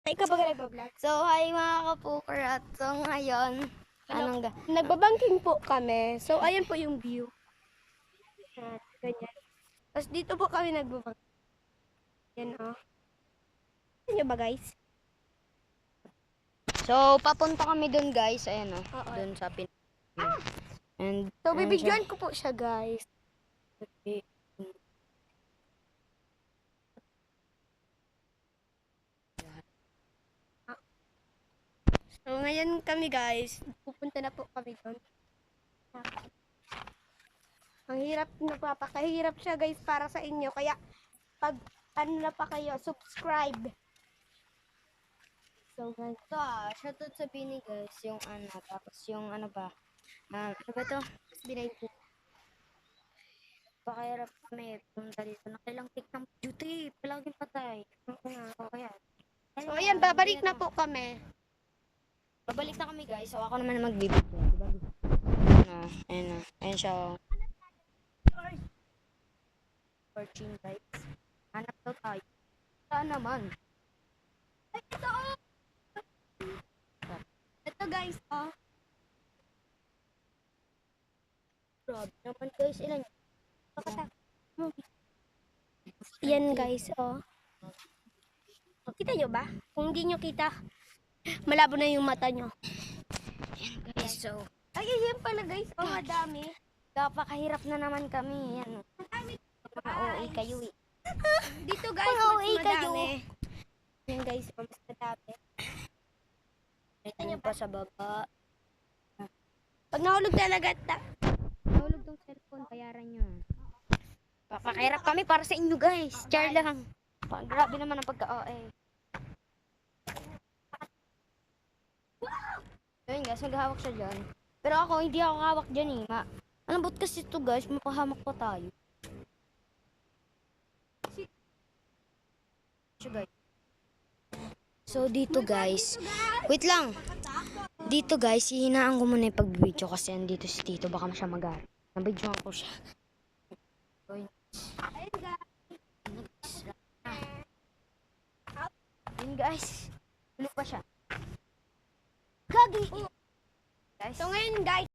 Ikaw ba nagbablog? So, hi mga kapuker at so ngayon, Nagbabangking po kami. So, ayan po yung view. Ganyan. Tapos dito po kami nagbabang. Yan o. Ano nyo ba guys? So, papunta kami dun guys, ayan o, Oo. dun sa And, So, ayan bibidyoan ko po siya guys. siya. So, ngayon kami guys, pupunta na po kami doon. Ang hirap, napapakahirap siya guys para sa inyo. Kaya, pag ano na pa kayo, subscribe. So, guys. Ito shoutout sa Bini guys, yung ano, tapos yung ano ba, ano ba to? Binay po. Pakahirap kami, pumunta dito, nakilang tik ng duty, palaging patay. So, ayan. So, ayan, babalik na po kami. Babalik na kami guys, so ako naman magbibigay. Diba? Ayan siya. Fortune guys. Hanap daw tayo. Saan naman? Ay, ito! Ito guys, oh. Grabe naman guys, ilan yun? Yan guys, oh. Kita nyo ba? Kung hindi nyo kita, malabo na yung mata nyo. Ayan guys, so Ay, yan pala guys, oh, madami. napakahirap na naman kami. Yan. Mga OA kayo eh. Dito guys, Mga mas OA kayo. madami. Yan guys, oh, mas madami. Ito pa sa baba. Pag nahulog talaga, Nahulog tong cellphone, bayaran nyo. Papakahirap kami para sa inyo guys. Char lang. Grabe naman ang pagka-OA. Ayun guys, maghahawak siya dyan. Pero ako, hindi ako hawak dyan eh. Anong ba't kasi ito guys, mapahamak pa tayo. Guys. So dito guys, wait lang. Dito guys, hihinaan ko muna yung pag-video kasi andito si Tito, baka siya mag-ari. Nabidyoan ko siya. Ayun guys, ano pa siya? Gagi. Guys, So ngayon guys,